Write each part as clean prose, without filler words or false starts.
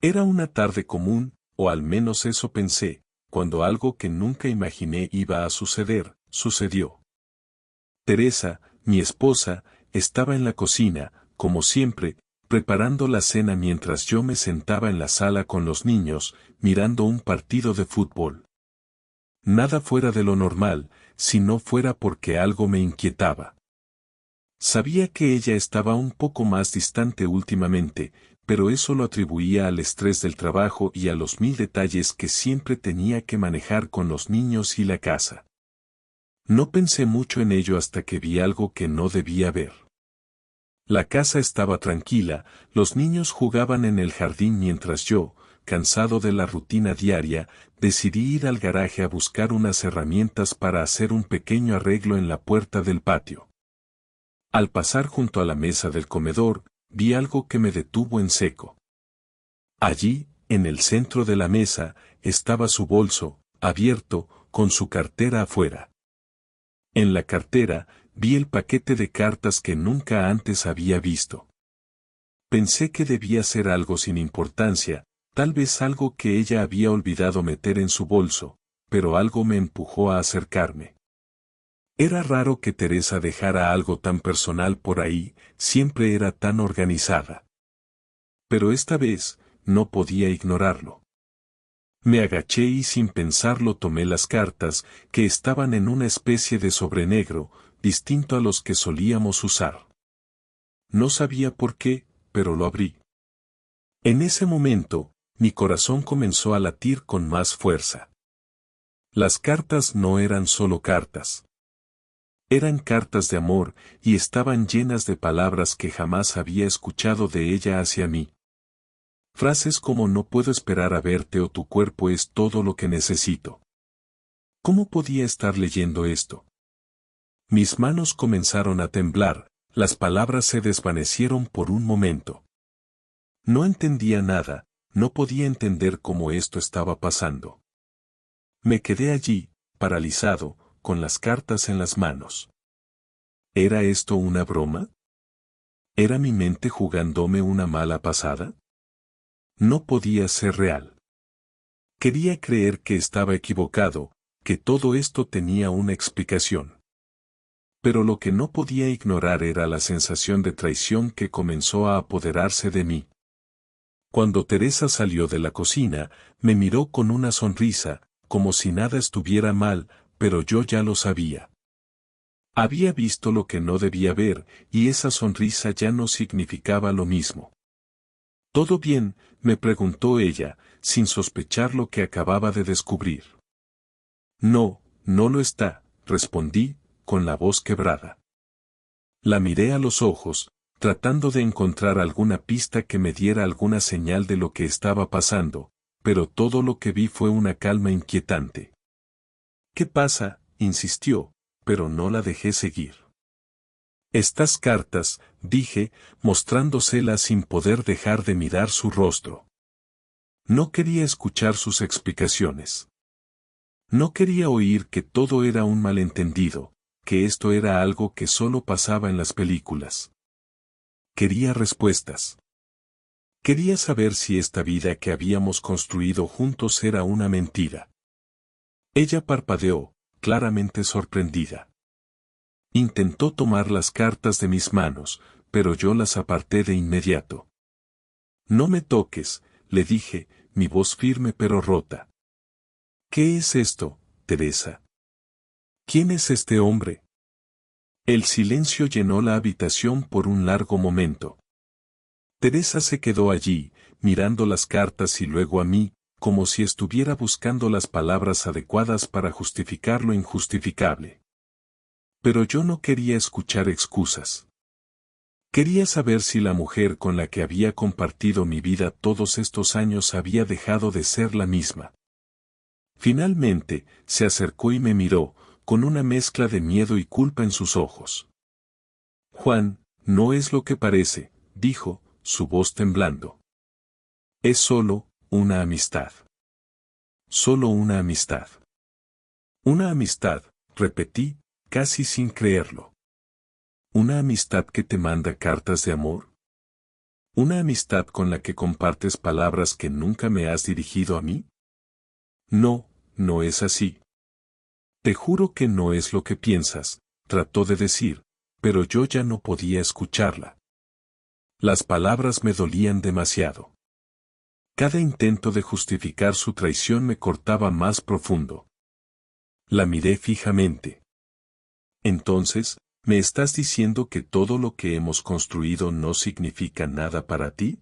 Era una tarde común, o al menos eso pensé, cuando algo que nunca imaginé iba a suceder, sucedió. Teresa, mi esposa, estaba en la cocina, como siempre, preparando la cena mientras yo me sentaba en la sala con los niños, mirando un partido de fútbol. Nada fuera de lo normal, si no fuera porque algo me inquietaba. Sabía que ella estaba un poco más distante últimamente, pero eso lo atribuía al estrés del trabajo y a los mil detalles que siempre tenía que manejar con los niños y la casa. No pensé mucho en ello hasta que vi algo que no debía ver. La casa estaba tranquila, los niños jugaban en el jardín mientras yo, cansado de la rutina diaria, decidí ir al garaje a buscar unas herramientas para hacer un pequeño arreglo en la puerta del patio. Al pasar junto a la mesa del comedor, vi algo que me detuvo en seco. Allí, en el centro de la mesa, estaba su bolso, abierto, con su cartera afuera. En la cartera, vi el paquete de cartas que nunca antes había visto. Pensé que debía ser algo sin importancia, tal vez algo que ella había olvidado meter en su bolso, pero algo me empujó a acercarme. Era raro que Teresa dejara algo tan personal por ahí, siempre era tan organizada. Pero esta vez, no podía ignorarlo. Me agaché y sin pensarlo tomé las cartas, que estaban en una especie de sobre negro, distinto a los que solíamos usar. No sabía por qué, pero lo abrí. En ese momento, mi corazón comenzó a latir con más fuerza. Las cartas no eran solo cartas. Eran cartas de amor, y estaban llenas de palabras que jamás había escuchado de ella hacia mí. Frases como no puedo esperar a verte o tu cuerpo es todo lo que necesito. ¿Cómo podía estar leyendo esto? Mis manos comenzaron a temblar, las palabras se desvanecieron por un momento. No entendía nada, no podía entender cómo esto estaba pasando. Me quedé allí, paralizado, con las cartas en las manos. ¿Era esto una broma? ¿Era mi mente jugándome una mala pasada? No podía ser real. Quería creer que estaba equivocado, que todo esto tenía una explicación. Pero lo que no podía ignorar era la sensación de traición que comenzó a apoderarse de mí. Cuando Teresa salió de la cocina, me miró con una sonrisa, como si nada estuviera mal, pero yo ya lo sabía. Había visto lo que no debía ver, y esa sonrisa ya no significaba lo mismo. ¿Todo bien?, me preguntó ella, sin sospechar lo que acababa de descubrir. No, no lo está, respondí, con la voz quebrada. La miré a los ojos, tratando de encontrar alguna pista que me diera alguna señal de lo que estaba pasando, pero todo lo que vi fue una calma inquietante. ¿Qué pasa?, insistió, pero no la dejé seguir. Estas cartas, dije, mostrándoselas sin poder dejar de mirar su rostro. No quería escuchar sus explicaciones. No quería oír que todo era un malentendido, que esto era algo que solo pasaba en las películas. Quería respuestas. Quería saber si esta vida que habíamos construido juntos era una mentira. Ella parpadeó, claramente sorprendida. Intentó tomar las cartas de mis manos, pero yo las aparté de inmediato. No me toques, le dije, mi voz firme pero rota. ¿Qué es esto, Teresa? ¿Quién es este hombre? El silencio llenó la habitación por un largo momento. Teresa se quedó allí, mirando las cartas y luego a mí, como si estuviera buscando las palabras adecuadas para justificar lo injustificable. Pero yo no quería escuchar excusas. Quería saber si la mujer con la que había compartido mi vida todos estos años había dejado de ser la misma. Finalmente, se acercó y me miró, con una mezcla de miedo y culpa en sus ojos. Juan, no es lo que parece, dijo, su voz temblando. Es solo una amistad. Solo una amistad. Una amistad, repetí, casi sin creerlo. ¿Una amistad que te manda cartas de amor? ¿Una amistad con la que compartes palabras que nunca me has dirigido a mí? No, no es así. Te juro que no es lo que piensas, trató de decir, pero yo ya no podía escucharla. Las palabras me dolían demasiado. Cada intento de justificar su traición me cortaba más profundo. La miré fijamente. Entonces, ¿me estás diciendo que todo lo que hemos construido no significa nada para ti?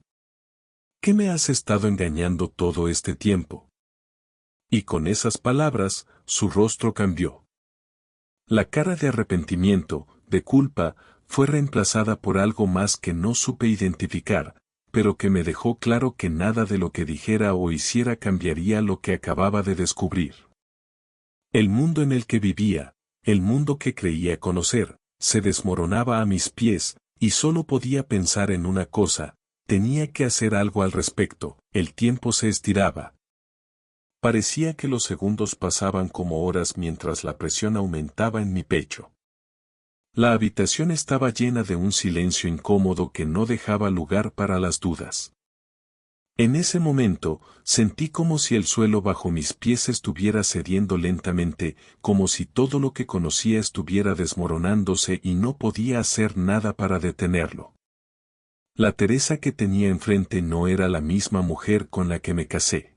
¿Qué me has estado engañando todo este tiempo? Y con esas palabras, su rostro cambió. La cara de arrepentimiento, de culpa, fue reemplazada por algo más que no supe identificar, pero que me dejó claro que nada de lo que dijera o hiciera cambiaría lo que acababa de descubrir. El mundo en el que vivía, el mundo que creía conocer, se desmoronaba a mis pies, y solo podía pensar en una cosa: tenía que hacer algo al respecto. El tiempo se estiraba. Parecía que los segundos pasaban como horas mientras la presión aumentaba en mi pecho. La habitación estaba llena de un silencio incómodo que no dejaba lugar para las dudas. En ese momento, sentí como si el suelo bajo mis pies estuviera cediendo lentamente, como si todo lo que conocía estuviera desmoronándose y no podía hacer nada para detenerlo. La Teresa que tenía enfrente no era la misma mujer con la que me casé.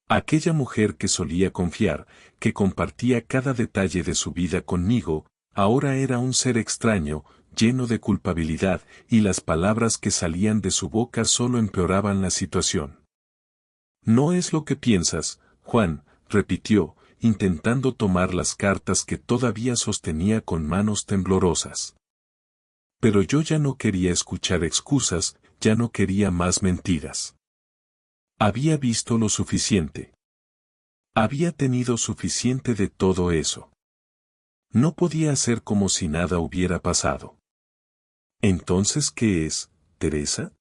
Aquella mujer que solía confiar, que compartía cada detalle de su vida conmigo, ahora era un ser extraño, lleno de culpabilidad, y las palabras que salían de su boca solo empeoraban la situación. No es lo que piensas, Juan, repitió, intentando tomar las cartas que todavía sostenía con manos temblorosas. Pero yo ya no quería escuchar excusas, ya no quería más mentiras. Había visto lo suficiente. Había tenido suficiente de todo eso. No podía hacer como si nada hubiera pasado. Entonces, ¿qué es, Teresa?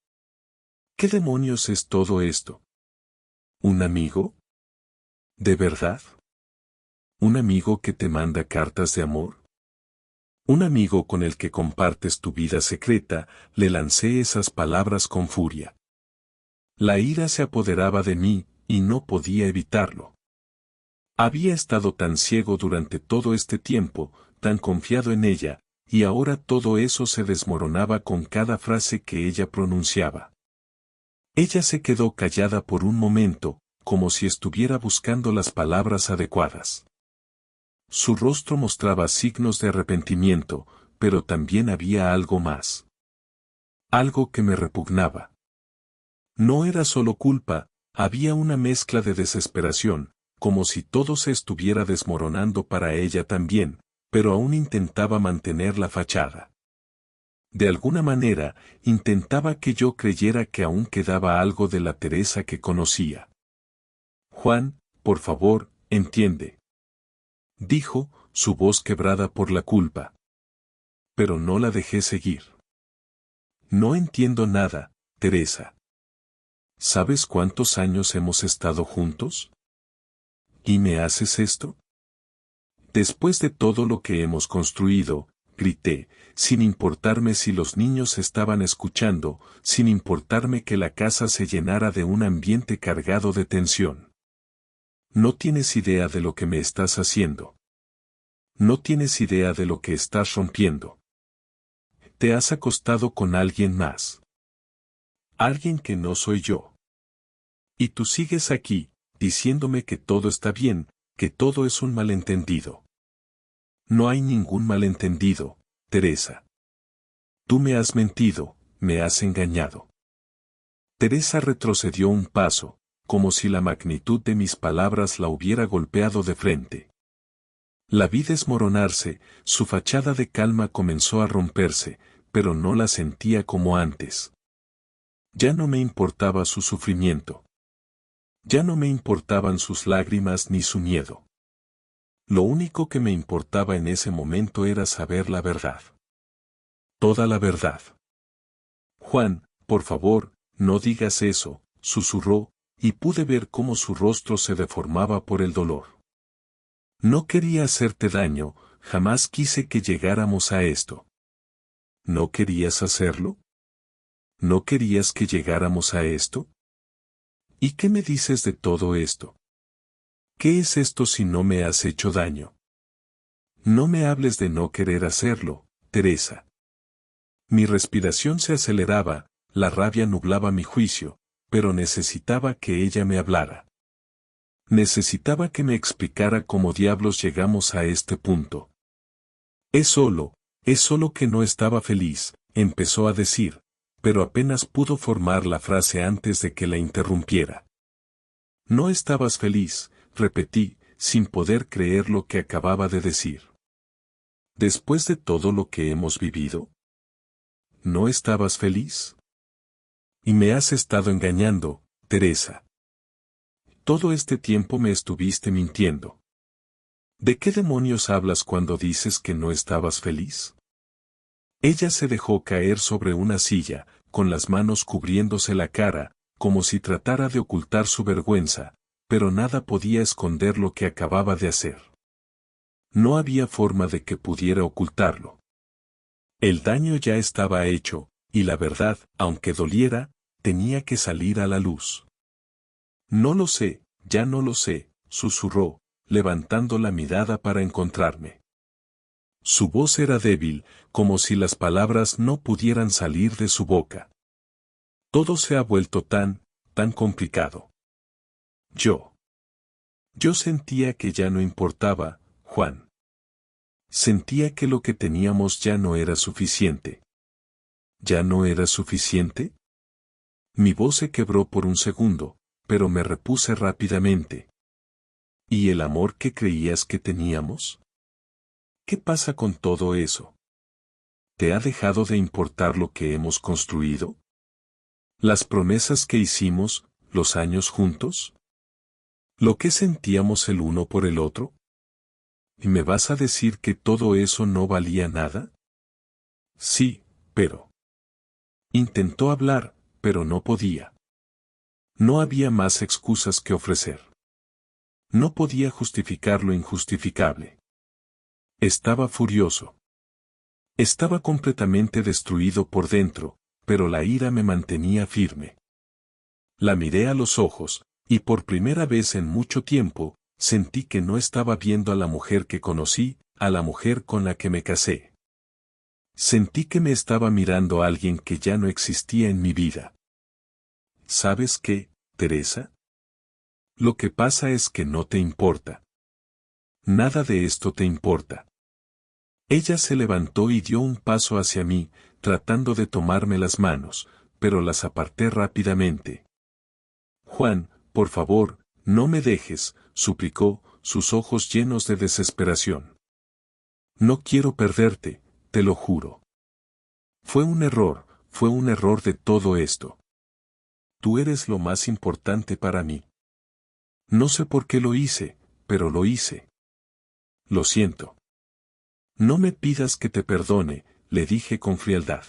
¿Qué demonios es todo esto? ¿Un amigo? ¿De verdad? ¿Un amigo que te manda cartas de amor? ¿Un amigo con el que compartes tu vida secreta? Le lancé esas palabras con furia. La ira se apoderaba de mí, y no podía evitarlo. Había estado tan ciego durante todo este tiempo, tan confiado en ella, y ahora todo eso se desmoronaba con cada frase que ella pronunciaba. Ella se quedó callada por un momento, como si estuviera buscando las palabras adecuadas. Su rostro mostraba signos de arrepentimiento, pero también había algo más. Algo que me repugnaba. No era solo culpa, había una mezcla de desesperación, como si todo se estuviera desmoronando para ella también, pero aún intentaba mantener la fachada. De alguna manera, intentaba que yo creyera que aún quedaba algo de la Teresa que conocía. Juan, por favor, entiende, dijo, su voz quebrada por la culpa. Pero no la dejé seguir. No entiendo nada, Teresa. ¿Sabes cuántos años hemos estado juntos? ¿Y me haces esto? Después de todo lo que hemos construido, grité, sin importarme si los niños estaban escuchando, sin importarme que la casa se llenara de un ambiente cargado de tensión. No tienes idea de lo que me estás haciendo. No tienes idea de lo que estás rompiendo. Te has acostado con alguien más. Alguien que no soy yo. Y tú sigues aquí, diciéndome que todo está bien, que todo es un malentendido. No hay ningún malentendido, Teresa. Tú me has mentido, me has engañado. Teresa retrocedió un paso, como si la magnitud de mis palabras la hubiera golpeado de frente. La vi desmoronarse, su fachada de calma comenzó a romperse, pero no la sentía como antes. Ya no me importaba su sufrimiento. Ya no me importaban sus lágrimas ni su miedo. Lo único que me importaba en ese momento era saber la verdad. Toda la verdad. Juan, por favor, no digas eso, susurró, y pude ver cómo su rostro se deformaba por el dolor. No quería hacerte daño, jamás quise que llegáramos a esto. ¿No querías hacerlo? ¿No querías que llegáramos a esto? ¿Y qué me dices de todo esto? ¿Qué es esto si no me has hecho daño? No me hables de no querer hacerlo, Teresa. Mi respiración se aceleraba, la rabia nublaba mi juicio, pero necesitaba que ella me hablara. Necesitaba que me explicara cómo diablos llegamos a este punto. Es solo que no estaba feliz, empezó a decir, pero apenas pudo formar la frase antes de que la interrumpiera. No estabas feliz, repetí, sin poder creer lo que acababa de decir. Después de todo lo que hemos vivido, ¿no estabas feliz? Y me has estado engañando, Teresa. Todo este tiempo me estuviste mintiendo. ¿De qué demonios hablas cuando dices que no estabas feliz? Ella se dejó caer sobre una silla, con las manos cubriéndose la cara, como si tratara de ocultar su vergüenza, pero nada podía esconder lo que acababa de hacer. No había forma de que pudiera ocultarlo. El daño ya estaba hecho, y la verdad, aunque doliera, tenía que salir a la luz. No lo sé, ya no lo sé, susurró, levantando la mirada para encontrarme. Su voz era débil, como si las palabras no pudieran salir de su boca. Todo se ha vuelto tan complicado. Yo sentía que ya no importaba, Juan. Sentía que lo que teníamos ya no era suficiente. ¿Ya no era suficiente? Mi voz se quebró por un segundo, pero me repuse rápidamente. ¿Y el amor que creías que teníamos? ¿Qué pasa con todo eso? ¿Te ha dejado de importar lo que hemos construido? ¿Las promesas que hicimos, los años juntos? ¿Lo que sentíamos el uno por el otro? ¿Y me vas a decir que todo eso no valía nada? Sí, pero... Intentó hablar, pero no podía. No había más excusas que ofrecer. No podía justificar lo injustificable. Estaba furioso. Estaba completamente destruido por dentro, pero la ira me mantenía firme. La miré a los ojos, y por primera vez en mucho tiempo, sentí que no estaba viendo a la mujer que conocí, a la mujer con la que me casé. Sentí que me estaba mirando a alguien que ya no existía en mi vida. ¿Sabes qué, Teresa? Lo que pasa es que no te importa. Nada de esto te importa. Ella se levantó y dio un paso hacia mí, tratando de tomarme las manos, pero las aparté rápidamente. Juan, por favor, no me dejes, suplicó, sus ojos llenos de desesperación. No quiero perderte, te lo juro. Fue un error de todo esto. Tú eres lo más importante para mí. No sé por qué lo hice, pero lo hice. Lo siento. No me pidas que te perdone, le dije con frialdad.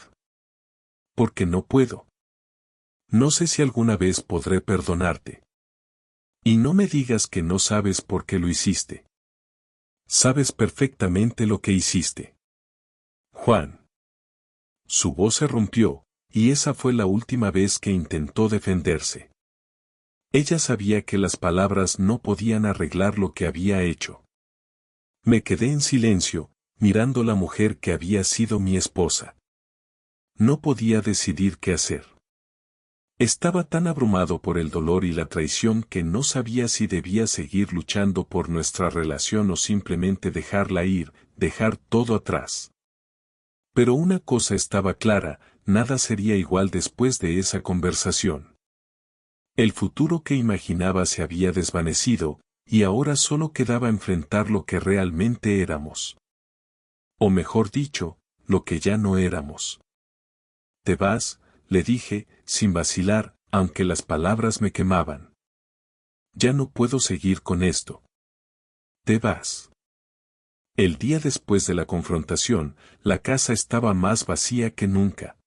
Porque no puedo. No sé si alguna vez podré perdonarte. Y no me digas que no sabes por qué lo hiciste. Sabes perfectamente lo que hiciste. Juan. Su voz se rompió, y esa fue la última vez que intentó defenderse. Ella sabía que las palabras no podían arreglar lo que había hecho. Me quedé en silencio, mirando la mujer que había sido mi esposa. No podía decidir qué hacer. Estaba tan abrumado por el dolor y la traición que no sabía si debía seguir luchando por nuestra relación o simplemente dejarla ir, dejar todo atrás. Pero una cosa estaba clara, nada sería igual después de esa conversación. El futuro que imaginaba se había desvanecido, y ahora solo quedaba enfrentar lo que realmente éramos. O mejor dicho, lo que ya no éramos. Te vas, le dije, sin vacilar, aunque las palabras me quemaban. Ya no puedo seguir con esto. Te vas. El día después de la confrontación, la casa estaba más vacía que nunca.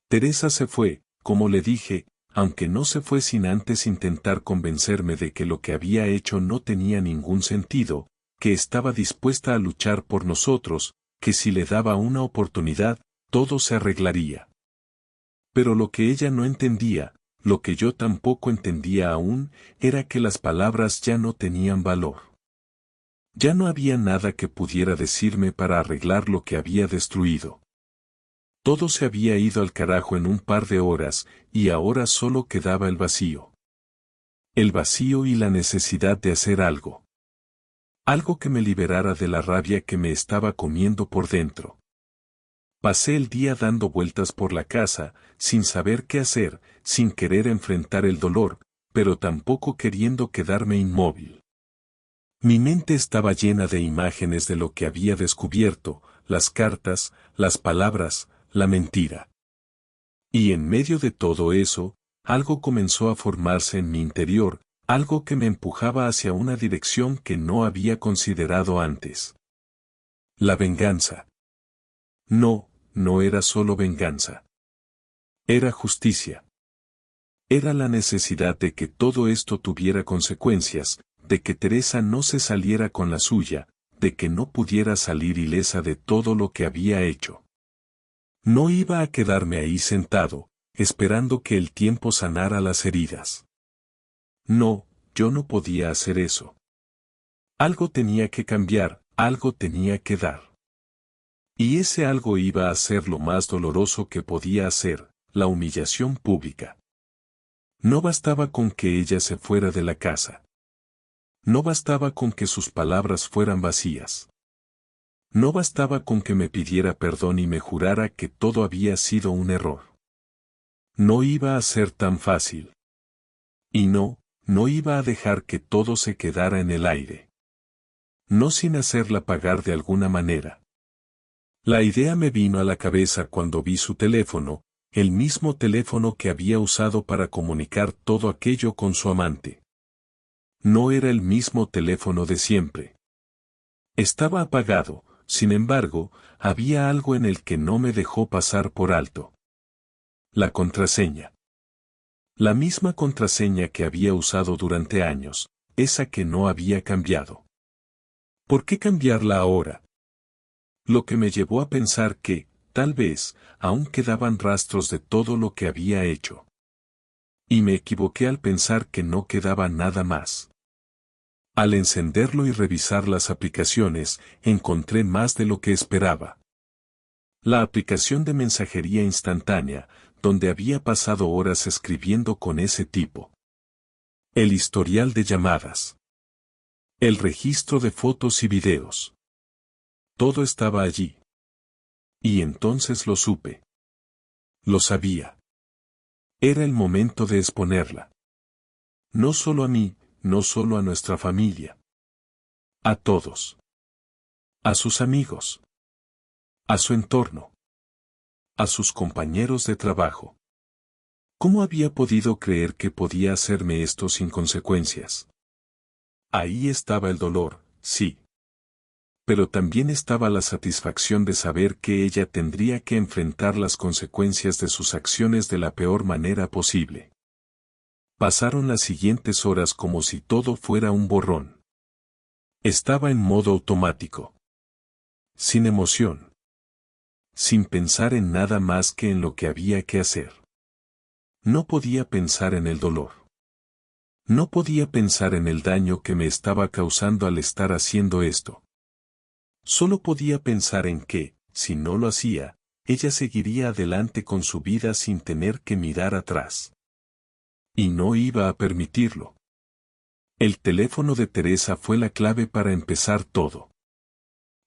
Teresa se fue, como le dije, aunque no se fue sin antes intentar convencerme de que lo que había hecho no tenía ningún sentido, que estaba dispuesta a luchar por nosotros, que si le daba una oportunidad, todo se arreglaría. Pero lo que ella no entendía, lo que yo tampoco entendía aún, era que las palabras ya no tenían valor. Ya no había nada que pudiera decirme para arreglar lo que había destruido. Todo se había ido al carajo en un par de horas, y ahora solo quedaba el vacío. El vacío y la necesidad de hacer algo. Algo que me liberara de la rabia que me estaba comiendo por dentro. Pasé el día dando vueltas por la casa, sin saber qué hacer, sin querer enfrentar el dolor, pero tampoco queriendo quedarme inmóvil. Mi mente estaba llena de imágenes de lo que había descubierto, las cartas, las palabras, la mentira. Y en medio de todo eso, algo comenzó a formarse en mi interior, algo que me empujaba hacia una dirección que no había considerado antes. La venganza. No, no era solo venganza. Era justicia. Era la necesidad de que todo esto tuviera consecuencias, de que Teresa no se saliera con la suya, de que no pudiera salir ilesa de todo lo que había hecho. No iba a quedarme ahí sentado, esperando que el tiempo sanara las heridas. No, yo no podía hacer eso. Algo tenía que cambiar, algo tenía que dar. Y ese algo iba a ser lo más doloroso que podía hacer, la humillación pública. No bastaba con que ella se fuera de la casa. No bastaba con que sus palabras fueran vacías. No bastaba con que me pidiera perdón y me jurara que todo había sido un error. No iba a ser tan fácil. Y no iba a dejar que todo se quedara en el aire. No sin hacerla pagar de alguna manera. La idea me vino a la cabeza cuando vi su teléfono, el mismo teléfono que había usado para comunicar todo aquello con su amante. No era el mismo teléfono de siempre. Estaba apagado, sin embargo, había algo en el que no me dejó pasar por alto. La contraseña. La misma contraseña que había usado durante años, esa que no había cambiado. ¿Por qué cambiarla ahora? Lo que me llevó a pensar que, tal vez, aún quedaban rastros de todo lo que había hecho. Y me equivoqué al pensar que no quedaba nada más. Al encenderlo y revisar las aplicaciones, encontré más de lo que esperaba. La aplicación de mensajería instantánea, donde había pasado horas escribiendo con ese tipo. El historial de llamadas. El registro de fotos y videos. Todo estaba allí. Y entonces lo supe. Lo sabía. Era el momento de exponerla. No solo a mí, no solo a nuestra familia. A todos. A sus amigos. A su entorno. A sus compañeros de trabajo. ¿Cómo había podido creer que podía hacerme esto sin consecuencias? Ahí estaba el dolor, sí. Pero también estaba la satisfacción de saber que ella tendría que enfrentar las consecuencias de sus acciones de la peor manera posible. Pasaron las siguientes horas como si todo fuera un borrón. Estaba en modo automático. Sin emoción. Sin pensar en nada más que en lo que había que hacer. No podía pensar en el dolor. No podía pensar en el daño que me estaba causando al estar haciendo esto. Solo podía pensar en que, si no lo hacía, ella seguiría adelante con su vida sin tener que mirar atrás. Y no iba a permitirlo. El teléfono de Teresa fue la clave para empezar todo.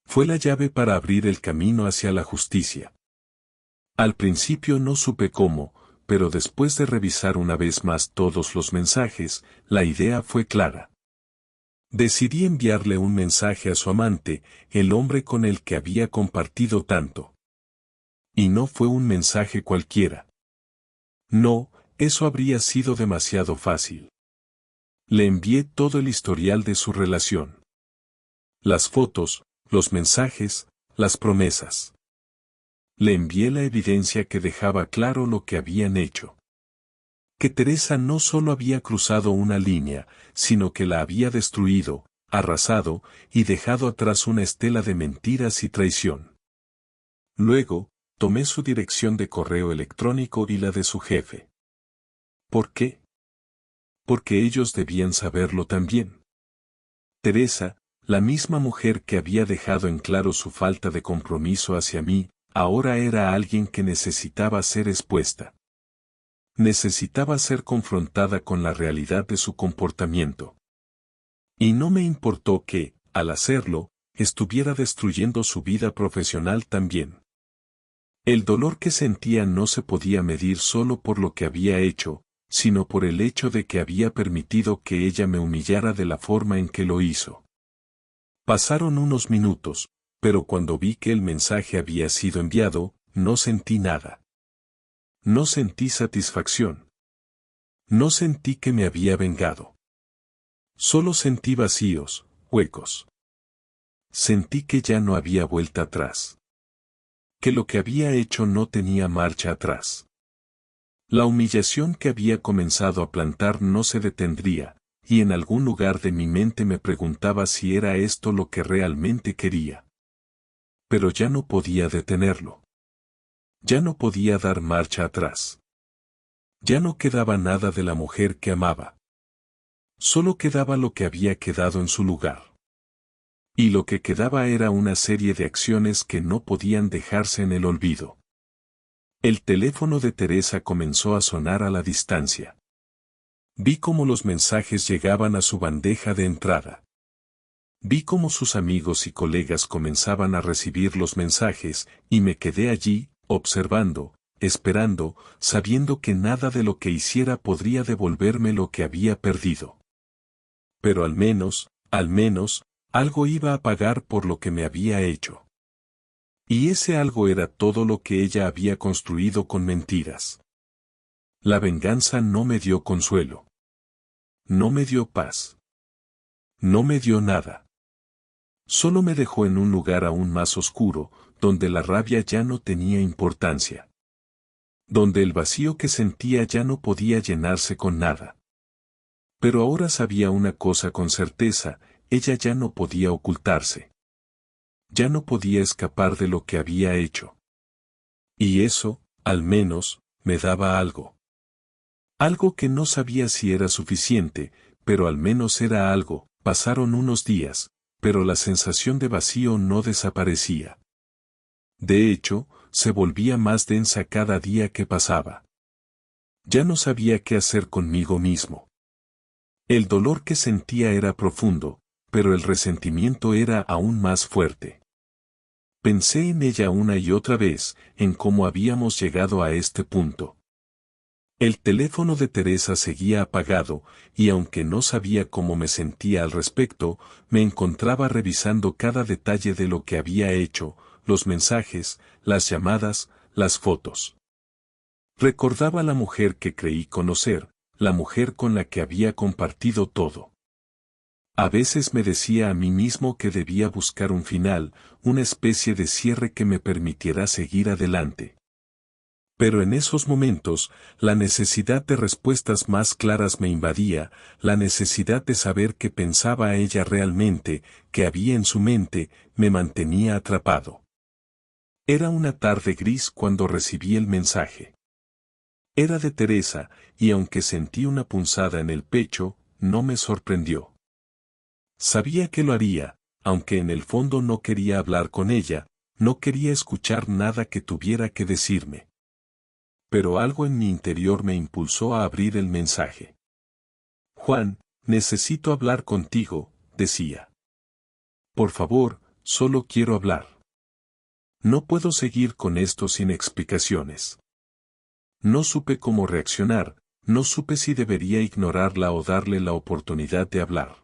Fue la llave para abrir el camino hacia la justicia. Al principio no supe cómo, pero después de revisar una vez más todos los mensajes, la idea fue clara. Decidí enviarle un mensaje a su amante, el hombre con el que había compartido tanto. Y no fue un mensaje cualquiera. No, eso habría sido demasiado fácil. Le envié todo el historial de su relación. Las fotos, los mensajes, las promesas. Le envié la evidencia que dejaba claro lo que habían hecho. Que Teresa no solo había cruzado una línea, sino que la había destruido, arrasado, y dejado atrás una estela de mentiras y traición. Luego, Tomé su dirección de correo electrónico y la de su jefe. ¿Por qué? Porque ellos debían saberlo también. Teresa, la misma mujer que había dejado en claro su falta de compromiso hacia mí, ahora era alguien que necesitaba ser expuesta. Necesitaba ser confrontada con la realidad de su comportamiento. Y no me importó que, al hacerlo, estuviera destruyendo su vida profesional también. El dolor que sentía no se podía medir solo por lo que había hecho, sino por el hecho de que había permitido que ella me humillara de la forma en que lo hizo. Pasaron unos minutos, pero cuando vi que el mensaje había sido enviado, no sentí nada. No sentí satisfacción. No sentí que me había vengado. Solo sentí vacíos, huecos. Sentí que ya no había vuelta atrás. Que lo que había hecho no tenía marcha atrás. La humillación que había comenzado a plantar no se detendría, y en algún lugar de mi mente me preguntaba si era esto lo que realmente quería. Pero ya no podía detenerlo. Ya no podía dar marcha atrás. Ya no quedaba nada de la mujer que amaba. Solo quedaba lo que había quedado en su lugar. Y lo que quedaba era una serie de acciones que no podían dejarse en el olvido. El teléfono de Teresa comenzó a sonar a la distancia. Vi cómo los mensajes llegaban a su bandeja de entrada. Vi cómo sus amigos y colegas comenzaban a recibir los mensajes, y me quedé allí, observando, esperando, sabiendo que nada de lo que hiciera podría devolverme lo que había perdido. Pero al menos, algo iba a pagar por lo que me había hecho. Y ese algo era todo lo que ella había construido con mentiras. La venganza no me dio consuelo. No me dio paz. No me dio nada. Solo me dejó en un lugar aún más oscuro, donde la rabia ya no tenía importancia. Donde el vacío que sentía ya no podía llenarse con nada. Pero ahora sabía una cosa con certeza, ella ya no podía ocultarse. Ya no podía escapar de lo que había hecho. Y eso, al menos, me daba algo. Algo que no sabía si era suficiente, pero al menos era algo. Pasaron unos días, pero la sensación de vacío no desaparecía. De hecho, se volvía más densa cada día que pasaba. Ya no sabía qué hacer conmigo mismo. El dolor que sentía era profundo, pero el resentimiento era aún más fuerte. Pensé en ella una y otra vez, en cómo habíamos llegado a este punto. El teléfono de Teresa seguía apagado, y aunque no sabía cómo me sentía al respecto, me encontraba revisando cada detalle de lo que había hecho, los mensajes, las llamadas, las fotos. Recordaba a la mujer que creí conocer, la mujer con la que había compartido todo. A veces me decía a mí mismo que debía buscar un final, una especie de cierre que me permitiera seguir adelante. Pero en esos momentos, la necesidad de respuestas más claras me invadía, la necesidad de saber qué pensaba ella realmente, qué había en su mente, me mantenía atrapado. Era una tarde gris cuando recibí el mensaje. Era de Teresa, y aunque sentí una punzada en el pecho, no me sorprendió. Sabía que lo haría, aunque en el fondo no quería hablar con ella, no quería escuchar nada que tuviera que decirme. Pero algo en mi interior me impulsó a abrir el mensaje. Juan, necesito hablar contigo, decía. Por favor, solo quiero hablar. No puedo seguir con esto sin explicaciones. No supe cómo reaccionar, no supe si debería ignorarla o darle la oportunidad de hablar.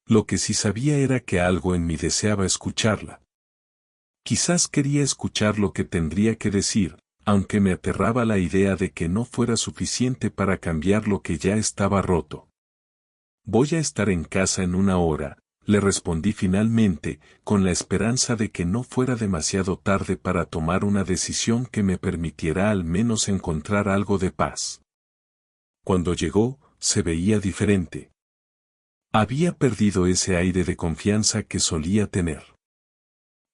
Lo que sí sabía era que algo en mí deseaba escucharla. Quizás quería escuchar lo que tendría que decir, aunque me aterraba la idea de que no fuera suficiente para cambiar lo que ya estaba roto. Voy a estar en casa en una hora, le respondí finalmente, con la esperanza de que no fuera demasiado tarde para tomar una decisión que me permitiera al menos encontrar algo de paz. Cuando llegó, se veía diferente. Había perdido ese aire de confianza que solía tener.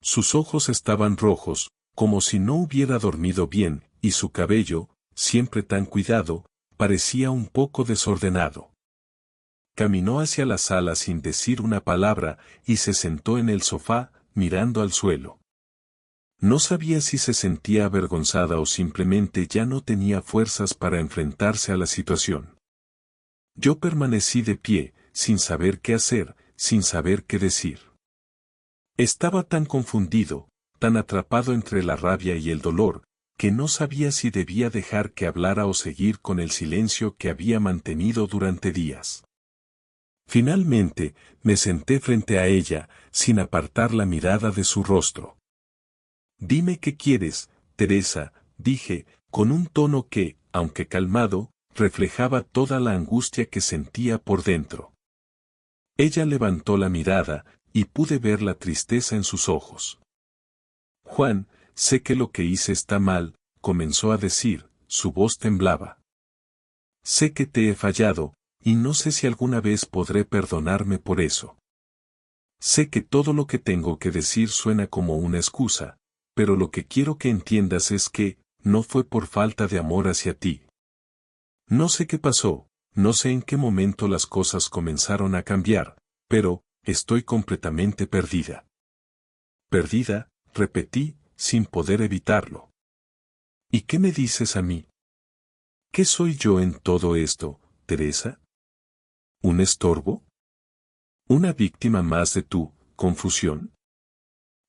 Sus ojos estaban rojos, como si no hubiera dormido bien, y su cabello, siempre tan cuidado, parecía un poco desordenado. Caminó hacia la sala sin decir una palabra y se sentó en el sofá, mirando al suelo. No sabía si se sentía avergonzada o simplemente ya no tenía fuerzas para enfrentarse a la situación. Yo permanecí de pie, sin saber qué hacer, sin saber qué decir. Estaba tan confundido, tan atrapado entre la rabia y el dolor, que no sabía si debía dejar que hablara o seguir con el silencio que había mantenido durante días. Finalmente, me senté frente a ella, sin apartar la mirada de su rostro. «Dime qué quieres, Teresa», dije, con un tono que, aunque calmado, reflejaba toda la angustia que sentía por dentro. Ella levantó la mirada, y pude ver la tristeza en sus ojos. «Juan, sé que lo que hice está mal», comenzó a decir, su voz temblaba. «Sé que te he fallado, y no sé si alguna vez podré perdonarme por eso. Sé que todo lo que tengo que decir suena como una excusa, pero lo que quiero que entiendas es que, no fue por falta de amor hacia ti. No sé qué pasó, no sé en qué momento las cosas comenzaron a cambiar, pero, estoy completamente perdida». «Perdida», repetí, sin poder evitarlo. «¿Y qué me dices a mí? ¿Qué soy yo en todo esto, Teresa? ¿Un estorbo? ¿Una víctima más de tu confusión?».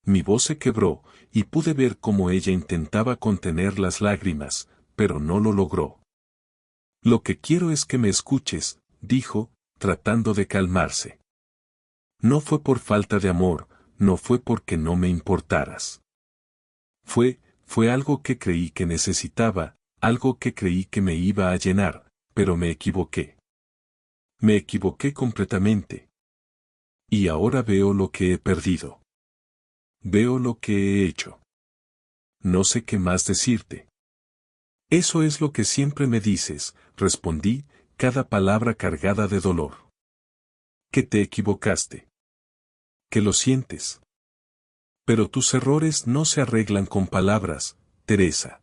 Mi voz se quebró, y pude ver cómo ella intentaba contener las lágrimas, pero no lo logró. «Lo que quiero es que me escuches», dijo, tratando de calmarse. «No fue por falta de amor, no fue porque no me importaras. Fue algo que creí que necesitaba, algo que creí que me iba a llenar, pero me equivoqué. Me equivoqué completamente. Y ahora veo lo que he perdido. Veo lo que he hecho. No sé qué más decirte». «Eso es lo que siempre me dices», respondí, cada palabra cargada de dolor. «Que te equivocaste. Que lo sientes. Pero tus errores no se arreglan con palabras, Teresa.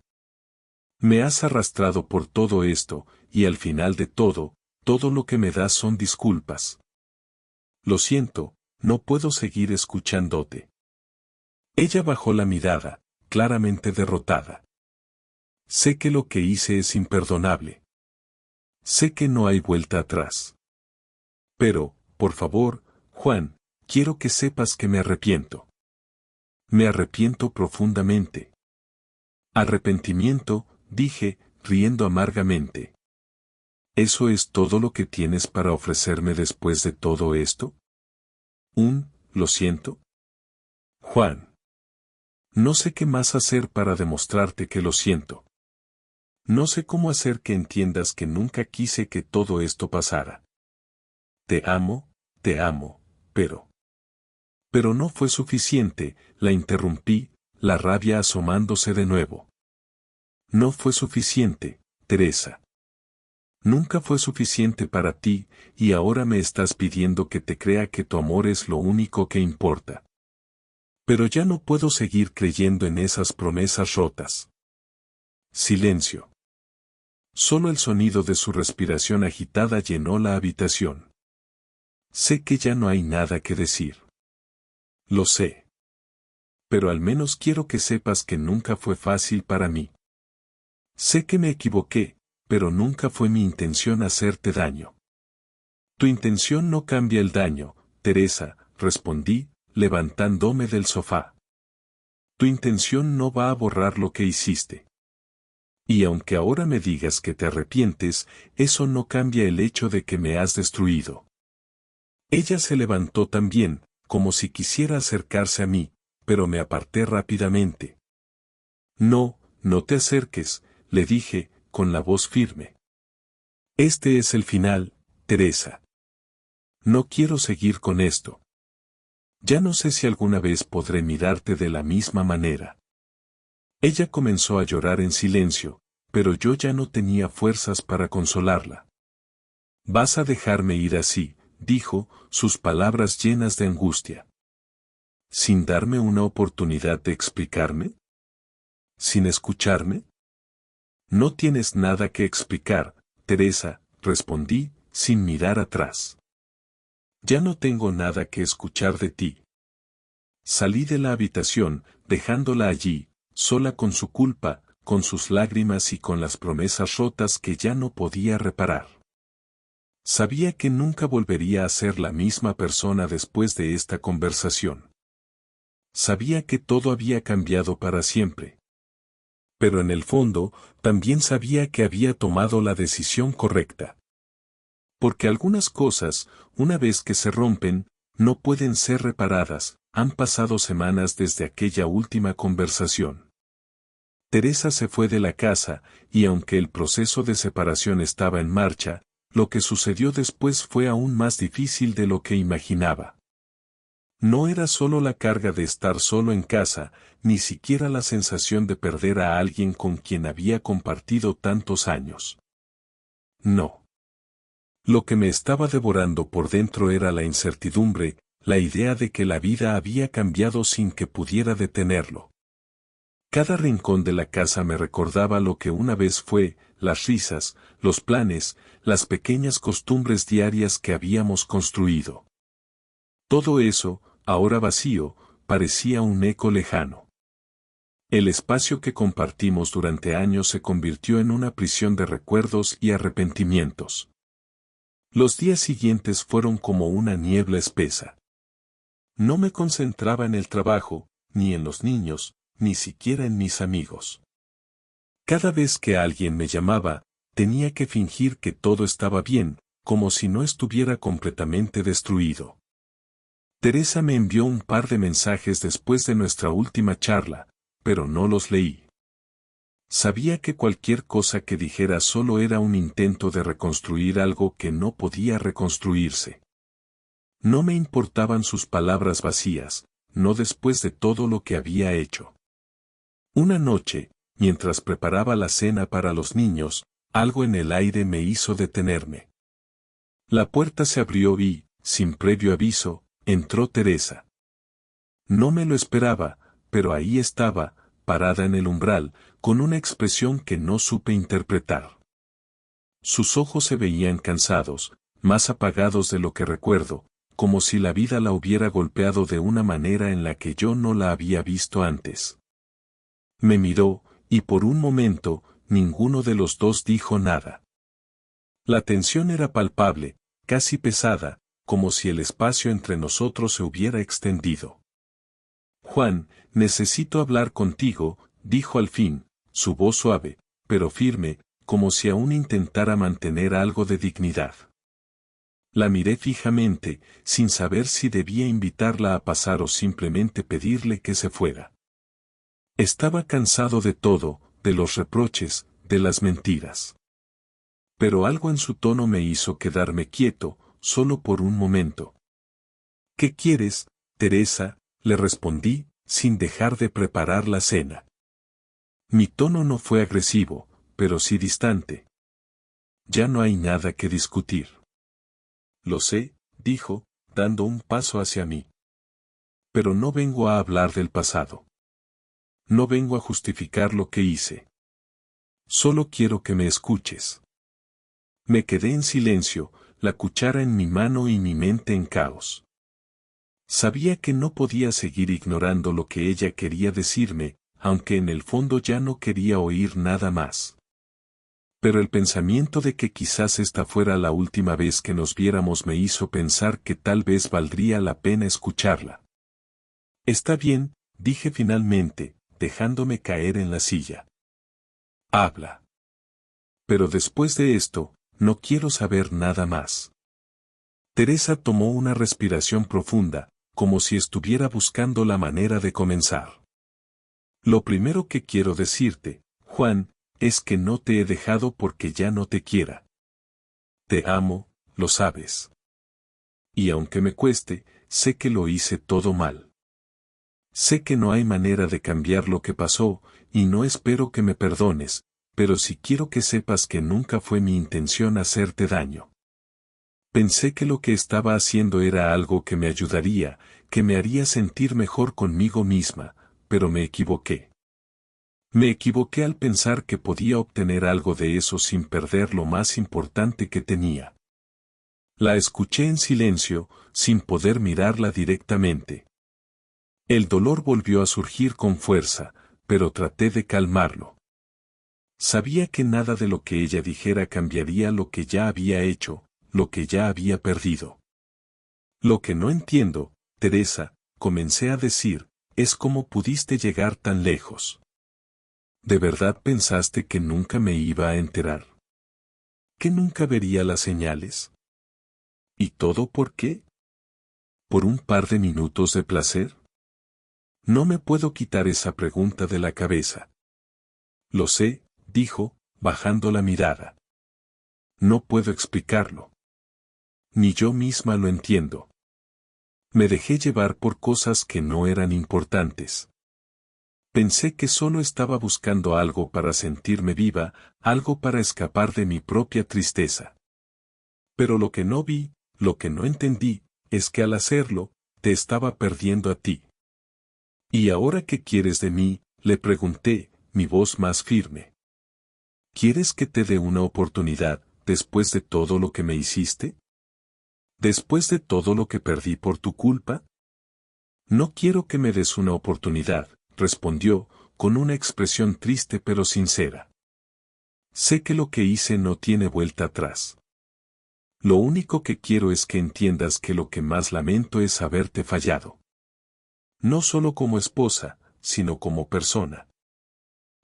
Me has arrastrado por todo esto, y al final de todo lo que me das son disculpas. Lo siento, no puedo seguir escuchándote». Ella bajó la mirada, claramente derrotada. «Sé que lo que hice es imperdonable. Sé que no hay vuelta atrás. Pero, por favor, Juan, quiero que sepas que me arrepiento. Me arrepiento profundamente». «Arrepentimiento», dije, riendo amargamente. «¿Eso es todo lo que tienes para ofrecerme después de todo esto? Lo siento». «Juan. No sé qué más hacer para demostrarte que lo siento. No sé cómo hacer que entiendas que nunca quise que todo esto pasara. Te amo, pero...». Pero no fue suficiente, la interrumpí, la rabia asomándose de nuevo. «No fue suficiente, Teresa. Nunca fue suficiente para ti, y ahora me estás pidiendo que te crea que tu amor es lo único que importa. Pero ya no puedo seguir creyendo en esas promesas rotas». Silencio. Solo el sonido de su respiración agitada llenó la habitación. Sé que ya no hay nada que decir. Lo sé. Pero al menos quiero que sepas que nunca fue fácil para mí. Sé que me equivoqué, pero nunca fue mi intención hacerte daño. Tu intención no cambia el daño, Teresa, respondí, levantándome del sofá. Tu intención no va a borrar lo que hiciste. Y aunque ahora me digas que te arrepientes, eso no cambia el hecho de que me has destruido. Ella se levantó también, como si quisiera acercarse a mí, pero me aparté rápidamente. «No, no te acerques», le dije, con la voz firme. «Este es el final, Teresa. No quiero seguir con esto. Ya no sé si alguna vez podré mirarte de la misma manera». Ella comenzó a llorar en silencio, pero yo ya no tenía fuerzas para consolarla. «¿Vas a dejarme ir así?», dijo, sus palabras llenas de angustia. «¿Sin darme una oportunidad de explicarme?». ¿Sin escucharme? No tienes nada que explicar, Teresa, respondí, sin mirar atrás. Ya no tengo nada que escuchar de ti. Salí de la habitación, dejándola allí, sola con su culpa, con sus lágrimas y con las promesas rotas que ya no podía reparar. Sabía que nunca volvería a ser la misma persona después de esta conversación. Sabía que todo había cambiado para siempre. Pero en el fondo, también sabía que había tomado la decisión correcta. Porque algunas cosas, una vez que se rompen, no pueden ser reparadas. Han pasado semanas desde aquella última conversación. Teresa se fue de la casa, y aunque el proceso de separación estaba en marcha, lo que sucedió después fue aún más difícil de lo que imaginaba. No era solo la carga de estar solo en casa, ni siquiera la sensación de perder a alguien con quien había compartido tantos años. No. Lo que me estaba devorando por dentro era la incertidumbre, la idea de que la vida había cambiado sin que pudiera detenerlo. Cada rincón de la casa me recordaba lo que una vez fue, las risas, los planes, las pequeñas costumbres diarias que habíamos construido. Todo eso, ahora vacío, parecía un eco lejano. El espacio que compartimos durante años se convirtió en una prisión de recuerdos y arrepentimientos. Los días siguientes fueron como una niebla espesa. No me concentraba en el trabajo, ni en los niños, ni siquiera en mis amigos. Cada vez que alguien me llamaba, tenía que fingir que todo estaba bien, como si no estuviera completamente destruido. Teresa me envió un par de mensajes después de nuestra última charla, pero no los leí. Sabía que cualquier cosa que dijera solo era un intento de reconstruir algo que no podía reconstruirse. No me importaban sus palabras vacías, no después de todo lo que había hecho. Una noche, mientras preparaba la cena para los niños, algo en el aire me hizo detenerme. La puerta se abrió y, sin previo aviso, entró Teresa. No me lo esperaba, pero ahí estaba, parada en el umbral, con una expresión que no supe interpretar. Sus ojos se veían cansados, más apagados de lo que recuerdo, como si la vida la hubiera golpeado de una manera en la que yo no la había visto antes. Me miró, y por un momento, ninguno de los dos dijo nada. La tensión era palpable, casi pesada, como si el espacio entre nosotros se hubiera extendido. Juan, necesito hablar contigo, dijo al fin, su voz suave, pero firme, como si aún intentara mantener algo de dignidad. La miré fijamente, sin saber si debía invitarla a pasar o simplemente pedirle que se fuera. Estaba cansado de todo, de los reproches, de las mentiras. Pero algo en su tono me hizo quedarme quieto, solo por un momento. ¿Qué quieres, Teresa?, le respondí, sin dejar de preparar la cena. Mi tono no fue agresivo, pero sí distante. Ya no hay nada que discutir. Lo sé, dijo, dando un paso hacia mí. Pero no vengo a hablar del pasado. No vengo a justificar lo que hice. Solo quiero que me escuches. Me quedé en silencio, la cuchara en mi mano y mi mente en caos. Sabía que no podía seguir ignorando lo que ella quería decirme, aunque en el fondo ya no quería oír nada más. Pero el pensamiento de que quizás esta fuera la última vez que nos viéramos me hizo pensar que tal vez valdría la pena escucharla. Está bien, dije finalmente, dejándome caer en la silla. Habla. Pero después de esto, no quiero saber nada más. Teresa tomó una respiración profunda, como si estuviera buscando la manera de comenzar. Lo primero que quiero decirte, Juan, es que no te he dejado porque ya no te quiera. Te amo, lo sabes. Y aunque me cueste, sé que lo hice todo mal. Sé que no hay manera de cambiar lo que pasó, y no espero que me perdones, pero sí quiero que sepas que nunca fue mi intención hacerte daño. Pensé que lo que estaba haciendo era algo que me ayudaría, que me haría sentir mejor conmigo misma, pero me equivoqué. Me equivoqué al pensar que podía obtener algo de eso sin perder lo más importante que tenía. La escuché en silencio, sin poder mirarla directamente. El dolor volvió a surgir con fuerza, pero traté de calmarlo. Sabía que nada de lo que ella dijera cambiaría lo que ya había hecho, lo que ya había perdido. Lo que no entiendo, Teresa, comencé a decir, es cómo pudiste llegar tan lejos. ¿De verdad pensaste que nunca me iba a enterar? ¿Que nunca vería las señales? ¿Y todo por qué? ¿Por un par de minutos de placer? No me puedo quitar esa pregunta de la cabeza. Lo sé, dijo, bajando la mirada. No puedo explicarlo. Ni yo misma lo entiendo. Me dejé llevar por cosas que no eran importantes. Pensé que solo estaba buscando algo para sentirme viva, algo para escapar de mi propia tristeza. Pero lo que no vi, lo que no entendí, es que al hacerlo, te estaba perdiendo a ti. ¿Y ahora qué quieres de mí?, le pregunté, mi voz más firme. ¿Quieres que te dé una oportunidad, después de todo lo que me hiciste? ¿Después de todo lo que perdí por tu culpa? No quiero que me des una oportunidad, respondió, con una expresión triste pero sincera. Sé que lo que hice no tiene vuelta atrás. Lo único que quiero es que entiendas que lo que más lamento es haberte fallado. No solo como esposa, sino como persona.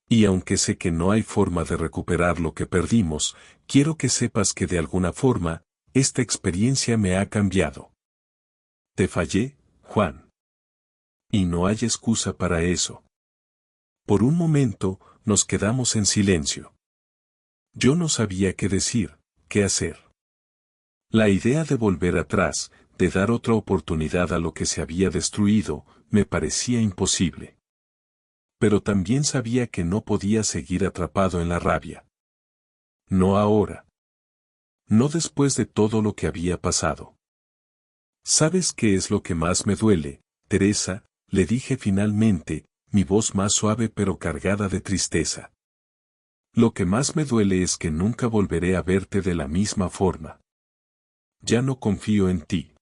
Y aunque sé que no hay forma de recuperar lo que perdimos, quiero que sepas que de alguna forma, esta experiencia me ha cambiado. Te fallé, Juan. Y no hay excusa para eso. Por un momento, nos quedamos en silencio. Yo no sabía qué decir, qué hacer. La idea de volver atrás, de dar otra oportunidad a lo que se había destruido, me parecía imposible. Pero también sabía que no podía seguir atrapado en la rabia. No ahora. No después de todo lo que había pasado. ¿Sabes qué es lo que más me duele, Teresa?, le dije finalmente, mi voz más suave pero cargada de tristeza. Lo que más me duele es que nunca volveré a verte de la misma forma. Ya no confío en ti.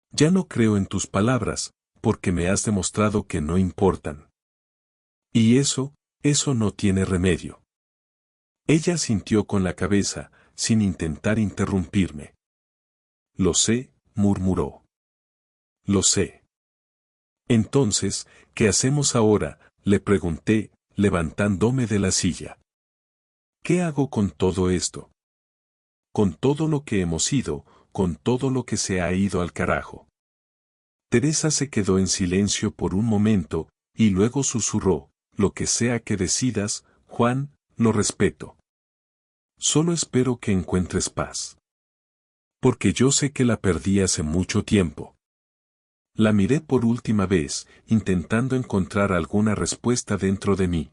Ya no creo en tus palabras, porque me has demostrado que no importan. Y eso no tiene remedio. Ella sintió con la cabeza, sin intentar interrumpirme. Lo sé, murmuró. Lo sé. Entonces, ¿qué hacemos ahora?, le pregunté, levantándome de la silla. ¿Qué hago con todo esto? Con todo lo que hemos sido, con todo lo que se ha ido al carajo. Teresa se quedó en silencio por un momento, y luego susurró, lo que sea que decidas, Juan, lo respeto. Solo espero que encuentres paz. Porque yo sé que la perdí hace mucho tiempo. La miré por última vez, intentando encontrar alguna respuesta dentro de mí.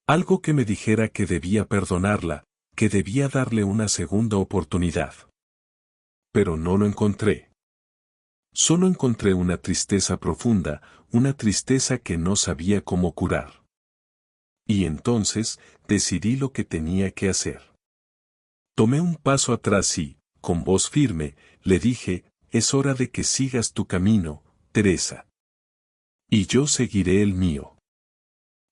Algo que me dijera que debía perdonarla, que debía darle una segunda oportunidad. Pero no lo encontré. Solo encontré una tristeza profunda, una tristeza que no sabía cómo curar. Y entonces, decidí lo que tenía que hacer. Tomé un paso atrás y, con voz firme, le dije, es hora de que sigas tu camino, Teresa. Y yo seguiré el mío.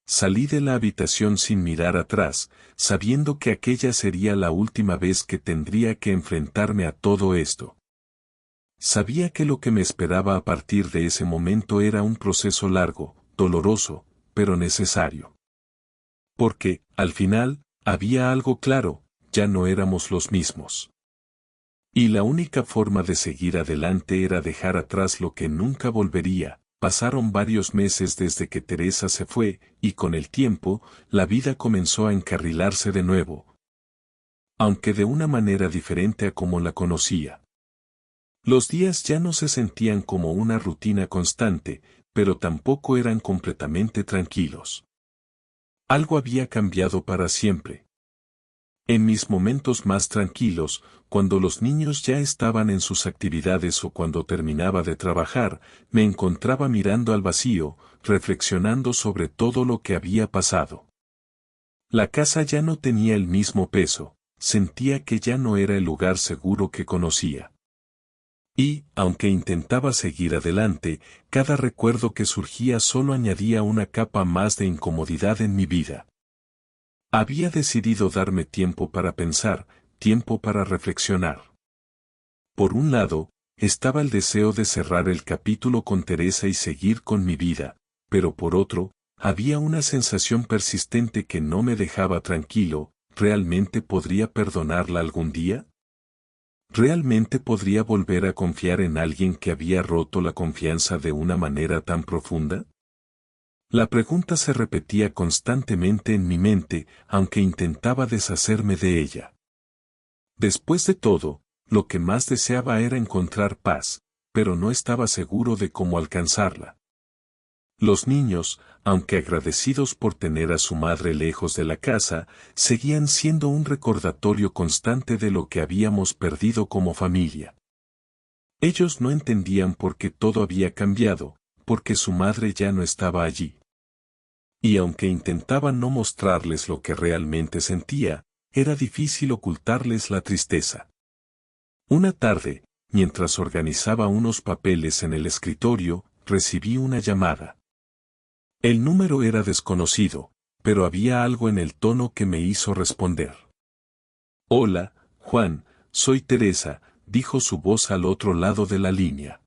Salí de la habitación sin mirar atrás, sabiendo que aquella sería la última vez que tendría que enfrentarme a todo esto. Sabía que lo que me esperaba a partir de ese momento era un proceso largo, doloroso, pero necesario. Porque, al final, había algo claro, ya no éramos los mismos. Y la única forma de seguir adelante era dejar atrás lo que nunca volvería. Pasaron varios meses desde que Teresa se fue, y con el tiempo, la vida comenzó a encarrilarse de nuevo. Aunque de una manera diferente a como la conocía. Los días ya no se sentían como una rutina constante, pero tampoco eran completamente tranquilos. Algo había cambiado para siempre. En mis momentos más tranquilos, cuando los niños ya estaban en sus actividades o cuando terminaba de trabajar, me encontraba mirando al vacío, reflexionando sobre todo lo que había pasado. La casa ya no tenía el mismo peso, sentía que ya no era el lugar seguro que conocía. Y, aunque intentaba seguir adelante, cada recuerdo que surgía solo añadía una capa más de incomodidad en mi vida. Había decidido darme tiempo para pensar, tiempo para reflexionar. Por un lado, estaba el deseo de cerrar el capítulo con Teresa y seguir con mi vida, pero por otro, había una sensación persistente que no me dejaba tranquilo. ¿Realmente podría perdonarla algún día? ¿Realmente podría volver a confiar en alguien que había roto la confianza de una manera tan profunda? La pregunta se repetía constantemente en mi mente, aunque intentaba deshacerme de ella. Después de todo, lo que más deseaba era encontrar paz, pero no estaba seguro de cómo alcanzarla. Los niños, aunque agradecidos por tener a su madre lejos de la casa, seguían siendo un recordatorio constante de lo que habíamos perdido como familia. Ellos no entendían por qué todo había cambiado, porque su madre ya no estaba allí. Y aunque intentaba no mostrarles lo que realmente sentía, era difícil ocultarles la tristeza. Una tarde, mientras organizaba unos papeles en el escritorio, recibí una llamada. El número era desconocido, pero había algo en el tono que me hizo responder. Hola, Juan, soy Teresa, dijo su voz al otro lado de la línea.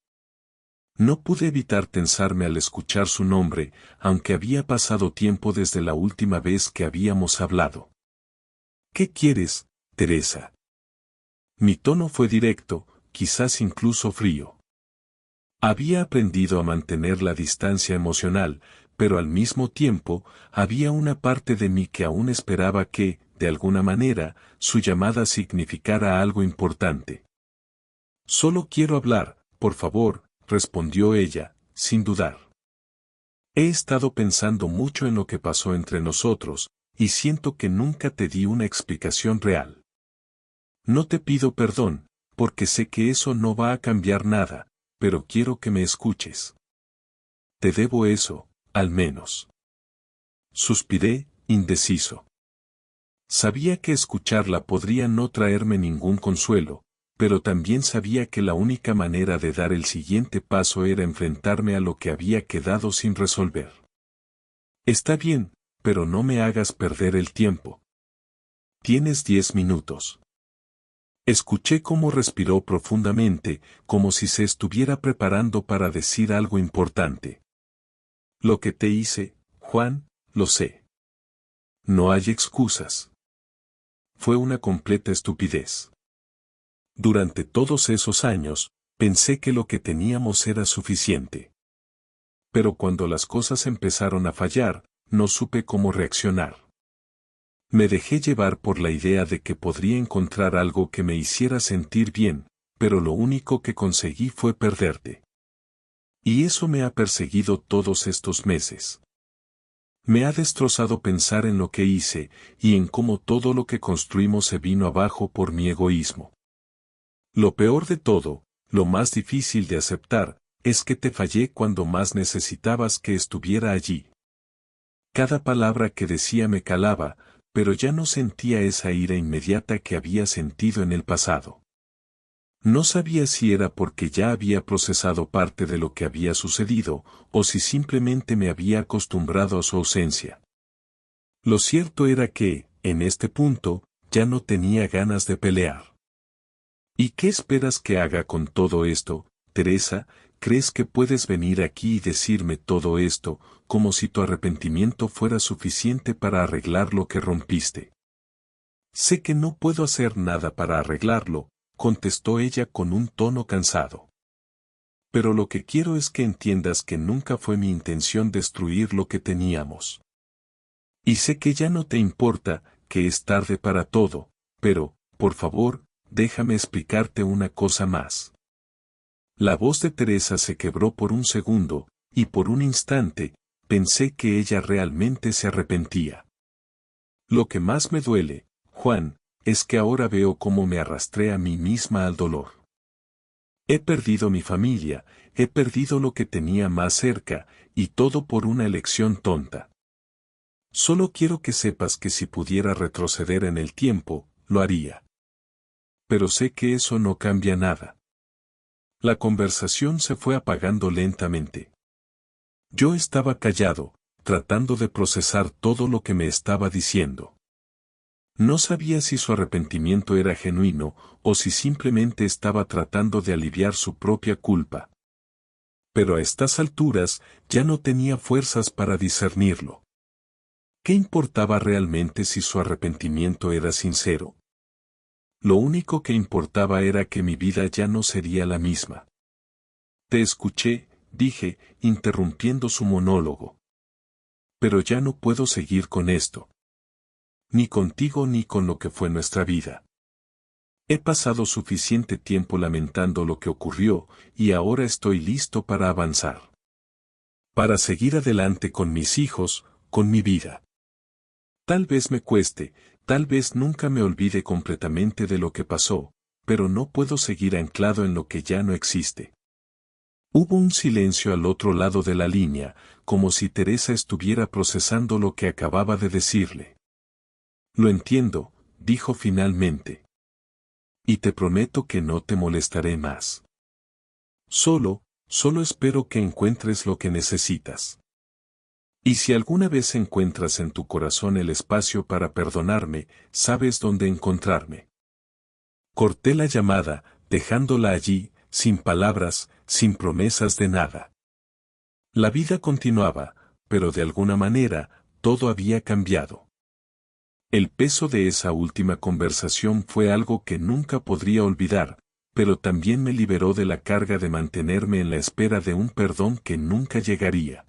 No pude evitar tensarme al escuchar su nombre, aunque había pasado tiempo desde la última vez que habíamos hablado. ¿Qué quieres, Teresa? Mi tono fue directo, quizás incluso frío. Había aprendido a mantener la distancia emocional, pero al mismo tiempo, había una parte de mí que aún esperaba que, de alguna manera, su llamada significara algo importante. Solo quiero hablar, por favor, respondió ella, sin dudar. He estado pensando mucho en lo que pasó entre nosotros, y siento que nunca te di una explicación real. No te pido perdón, porque sé que eso no va a cambiar nada, pero quiero que me escuches. Te debo eso, al menos. Suspiré, indeciso. Sabía que escucharla podría no traerme ningún consuelo, pero también sabía que la única manera de dar el siguiente paso era enfrentarme a lo que había quedado sin resolver. Está bien, pero no me hagas perder el tiempo. Tienes 10 minutos. Escuché cómo respiró profundamente, como si se estuviera preparando para decir algo importante. Lo que te hice, Juan, lo sé. No hay excusas. Fue una completa estupidez. Durante todos esos años, pensé que lo que teníamos era suficiente. Pero cuando las cosas empezaron a fallar, no supe cómo reaccionar. Me dejé llevar por la idea de que podría encontrar algo que me hiciera sentir bien, pero lo único que conseguí fue perderte. Y eso me ha perseguido todos estos meses. Me ha destrozado pensar en lo que hice, y en cómo todo lo que construimos se vino abajo por mi egoísmo. Lo peor de todo, lo más difícil de aceptar, es que te fallé cuando más necesitabas que estuviera allí. Cada palabra que decía me calaba, pero ya no sentía esa ira inmediata que había sentido en el pasado. No sabía si era porque ya había procesado parte de lo que había sucedido, o si simplemente me había acostumbrado a su ausencia. Lo cierto era que, en este punto, ya no tenía ganas de pelear. ¿Y qué esperas que haga con todo esto, Teresa? ¿Crees que puedes venir aquí y decirme todo esto, como si tu arrepentimiento fuera suficiente para arreglar lo que rompiste? Sé que no puedo hacer nada para arreglarlo, contestó ella con un tono cansado. Pero lo que quiero es que entiendas que nunca fue mi intención destruir lo que teníamos. Y sé que ya no te importa, que es tarde para todo, pero, por favor, déjame explicarte una cosa más. La voz de Teresa se quebró por un segundo, y por un instante, pensé que ella realmente se arrepentía. Lo que más me duele, Juan, es que ahora veo cómo me arrastré a mí misma al dolor. He perdido mi familia, he perdido lo que tenía más cerca, y todo por una elección tonta. Solo quiero que sepas que si pudiera retroceder en el tiempo, lo haría. Pero sé que eso no cambia nada. La conversación se fue apagando lentamente. Yo estaba callado, tratando de procesar todo lo que me estaba diciendo. No sabía si su arrepentimiento era genuino o si simplemente estaba tratando de aliviar su propia culpa. Pero a estas alturas ya no tenía fuerzas para discernirlo. ¿Qué importaba realmente si su arrepentimiento era sincero? Lo único que importaba era que mi vida ya no sería la misma. Te escuché, dije, interrumpiendo su monólogo. Pero ya no puedo seguir con esto. Ni contigo ni con lo que fue nuestra vida. He pasado suficiente tiempo lamentando lo que ocurrió y ahora estoy listo para avanzar. Para seguir adelante con mis hijos, con mi vida. Tal vez me cueste, tal vez nunca me olvide completamente de lo que pasó, pero no puedo seguir anclado en lo que ya no existe. Hubo un silencio al otro lado de la línea, como si Teresa estuviera procesando lo que acababa de decirle. Lo entiendo, dijo finalmente. Y te prometo que no te molestaré más. Solo espero que encuentres lo que necesitas. Y si alguna vez encuentras en tu corazón el espacio para perdonarme, sabes dónde encontrarme. Corté la llamada, dejándola allí, sin palabras, sin promesas de nada. La vida continuaba, pero de alguna manera, todo había cambiado. El peso de esa última conversación fue algo que nunca podría olvidar, pero también me liberó de la carga de mantenerme en la espera de un perdón que nunca llegaría.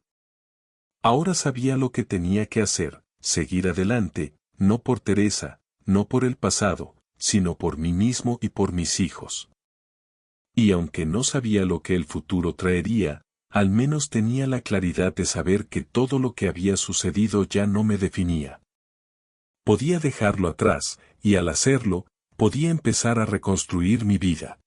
Ahora sabía lo que tenía que hacer, seguir adelante, no por Teresa, no por el pasado, sino por mí mismo y por mis hijos. Y aunque no sabía lo que el futuro traería, al menos tenía la claridad de saber que todo lo que había sucedido ya no me definía. Podía dejarlo atrás, y al hacerlo, podía empezar a reconstruir mi vida.